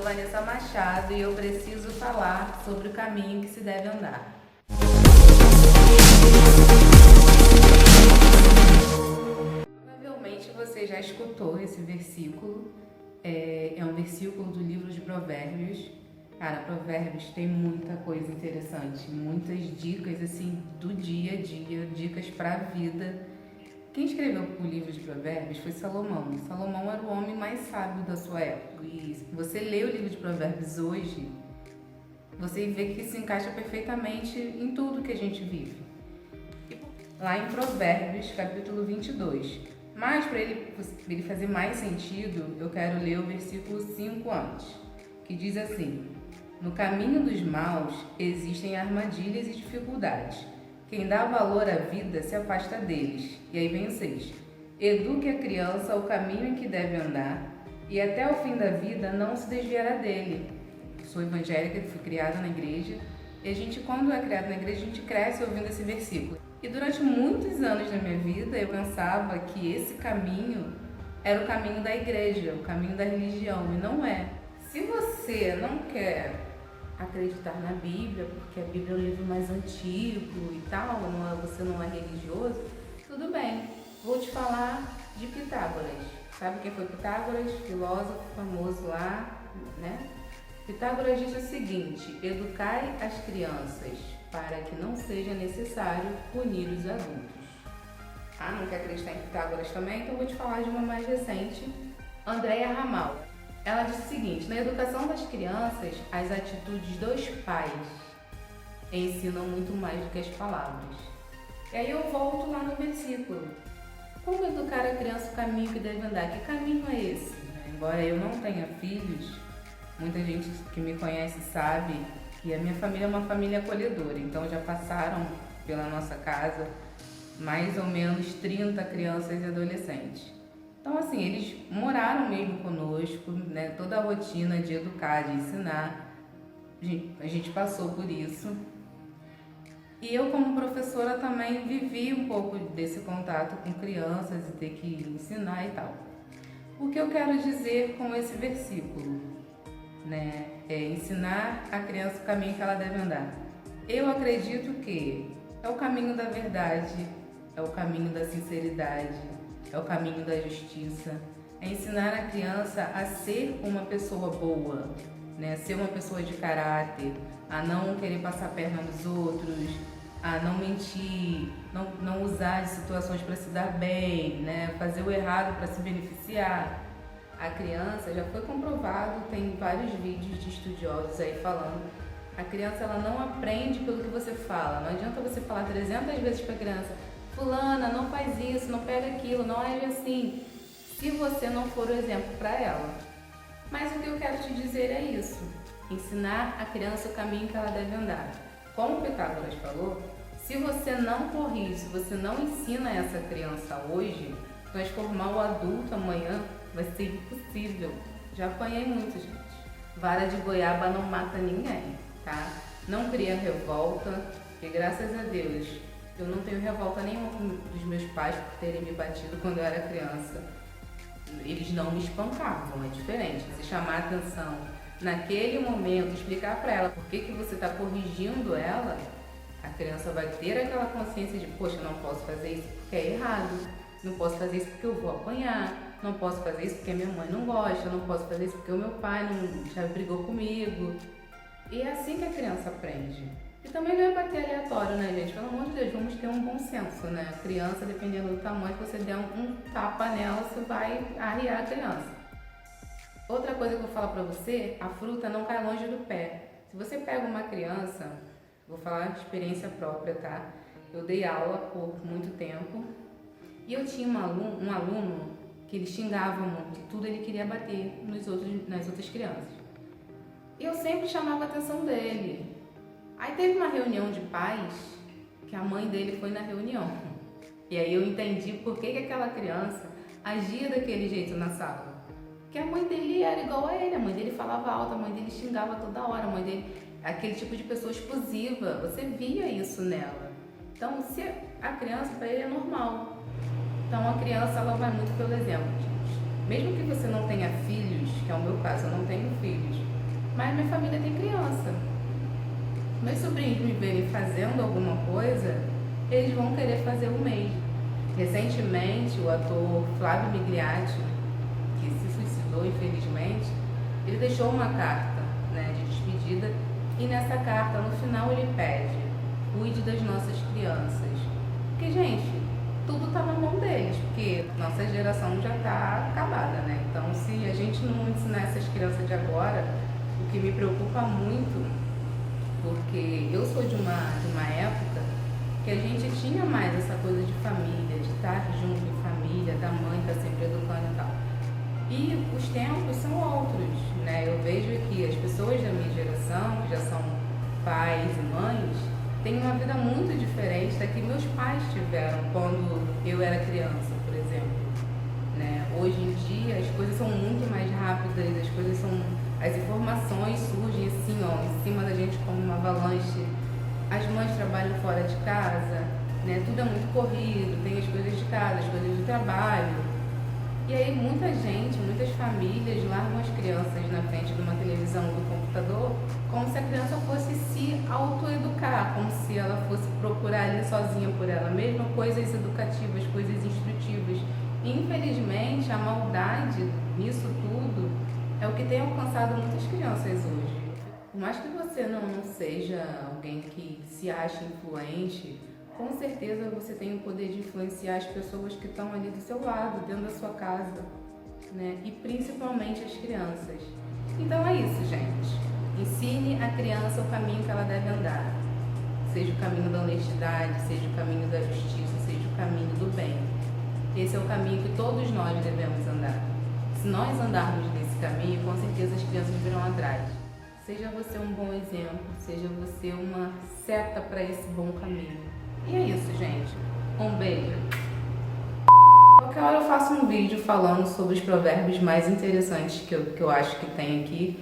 Vanessa Machado e eu preciso falar sobre o caminho que se deve andar. Provavelmente você já escutou esse versículo, é um versículo do livro de Provérbios. Cara, Provérbios tem muita coisa interessante, muitas dicas assim do dia a dia, dicas para a vida. Quem escreveu o livro de Provérbios foi Salomão. Salomão era o homem mais sábio da sua época. E se você lê o livro de Provérbios hoje, você vê que se encaixa perfeitamente em tudo que a gente vive. Lá em Provérbios, capítulo 22. Mas para ele fazer mais sentido, eu quero ler o versículo 5 antes, que diz assim: no caminho dos maus existem armadilhas e dificuldades. Quem dá valor à vida se afasta deles. E aí vem o 6. Eduque a criança ao caminho em que deve andar, e até o fim da vida não se desviará dele. Eu sou evangélica, fui criada na igreja, e a gente, quando é criado na igreja, a gente cresce ouvindo esse versículo. E durante muitos anos da minha vida, eu pensava que esse caminho era o caminho da igreja, o caminho da religião, e não é. Se você não quer acreditar na Bíblia, porque a Bíblia é um livro mais antigo e tal, você não é religioso, tudo bem. Vou te falar de Pitágoras. Sabe quem foi Pitágoras? Filósofo famoso lá, né? Pitágoras disse o seguinte: educai as crianças para que não seja necessário punir os adultos. Ah, não quer acreditar em Pitágoras também? Então vou te falar de uma mais recente, Andréa Ramal. Ela disse o seguinte: na educação das crianças, as atitudes dos pais ensinam muito mais do que as palavras. E aí eu volto lá no versículo. Como educar a criança o caminho que deve andar? Que caminho é esse? Embora eu não tenha filhos, muita gente que me conhece sabe que a minha família é uma família acolhedora. Então já passaram pela nossa casa mais ou menos 30 crianças e adolescentes. Então, assim, eles moraram mesmo conosco, né? Toda a rotina de educar, de ensinar, a gente passou por isso. E eu, como professora, também vivi um pouco desse contato com crianças e ter que ensinar e tal. O que eu quero dizer com esse versículo, né? É ensinar a criança o caminho que ela deve andar. Eu acredito que é o caminho da verdade, é o caminho da sinceridade, é o caminho da justiça, é ensinar a criança a ser uma pessoa boa, né? Ser uma pessoa de caráter, a não querer passar a perna nos outros, a não mentir, não usar de situações para se dar bem, né? Fazer o errado para se beneficiar. A criança, já foi comprovado, tem vários vídeos de estudiosos aí falando, a criança ela não aprende pelo que você fala. Não adianta você falar 300 vezes para a criança: fulana, não faz isso, não pega aquilo, não age assim, se você não for o exemplo para ela. Mas o que eu quero te dizer é isso: ensinar a criança o caminho que ela deve andar. Como o Pitágoras falou, se você não corrige, se você não ensina essa criança hoje, transformar o adulto amanhã vai ser impossível. Já apanhei muito, gente. Vara de goiaba não mata ninguém, tá? Não cria revolta, e graças a Deus eu não tenho revolta nenhuma dos meus pais por terem me batido quando eu era criança. Eles não me espancavam, é diferente. Você chamar a atenção naquele momento, explicar para ela por que você está corrigindo ela, a criança vai ter aquela consciência de: poxa, não posso fazer isso porque é errado, não posso fazer isso porque eu vou apanhar, não posso fazer isso porque a minha mãe não gosta, não posso fazer isso porque o meu pai não já brigou comigo. E é assim que a criança aprende. E também não é bater aleatório, né, gente? Pelo amor de Deus, vamos ter um bom senso, né? A criança, dependendo do tamanho, se você der um tapa nela, você vai arriar a criança. Outra coisa que eu vou falar pra você: a fruta não cai longe do pé. Se você pega uma criança, vou falar de experiência própria, tá? Eu dei aula por muito tempo e eu tinha um aluno que ele xingava muito, tudo ele queria bater nas outras crianças. E eu sempre chamava a atenção dele. Aí teve uma reunião de pais que a mãe dele foi na reunião. E aí eu entendi por que aquela criança agia daquele jeito na sala. Porque a mãe dele era igual a ele, a mãe dele falava alto, a mãe dele xingava toda hora, a mãe dele, aquele tipo de pessoa explosiva, você via isso nela. Então, se a criança, para ele é normal. Então a criança, ela vai muito pelo exemplo, gente. Mesmo que você não tenha filhos, que é o meu caso, eu não tenho filhos, mas minha família tem criança. Meus sobrinhos me verem fazendo alguma coisa, eles vão querer fazer o mesmo. Recentemente, o ator Flávio Migliatti, que se suicidou infelizmente, ele deixou uma carta, né, de despedida, e nessa carta, no final, ele pede: cuide das nossas crianças. Porque, gente, tudo está na mão deles, porque nossa geração já está acabada, né? Então, se a gente não ensinar essas crianças de agora, o que me preocupa muito, porque eu sou de uma época que a gente tinha mais essa coisa de família, de estar junto em família, da mãe estar sempre educando e tal. E os tempos são outros, né? Eu vejo que as pessoas da minha geração, que já são pais e mães, têm uma vida muito diferente da que meus pais tiveram quando eu era criança, por exemplo. Né? Hoje em dia as coisas são muito mais rápidas, as informações surgem assim, ó, em cima da gente como uma avalanche. As mães trabalham fora de casa, né? Tudo é muito corrido, tem as coisas de casa, as coisas do trabalho. E aí muita gente, muitas famílias largam as crianças na frente de uma televisão, do computador, como se a criança fosse se autoeducar, como se ela fosse procurar ali sozinha por ela mesma coisas educativas, coisas instrutivas. E, infelizmente, a maldade nisso tudo é o que tem alcançado muitas crianças hoje. Por mais que você não seja alguém que se ache influente, com certeza você tem o poder de influenciar as pessoas que estão ali do seu lado, dentro da sua casa, né? E principalmente as crianças. Então é isso, gente. Ensine a criança o caminho que ela deve andar. Seja o caminho da honestidade, seja o caminho da justiça, seja o caminho do bem. Esse é o caminho que todos nós devemos andar. Se nós andarmos nesse caminho, com certeza as crianças virão atrás. Seja você um bom exemplo, seja você uma seta para esse bom caminho. E é isso, gente. Um beijo. Qualquer hora eu faço um vídeo falando sobre os provérbios mais interessantes que eu acho que tem aqui.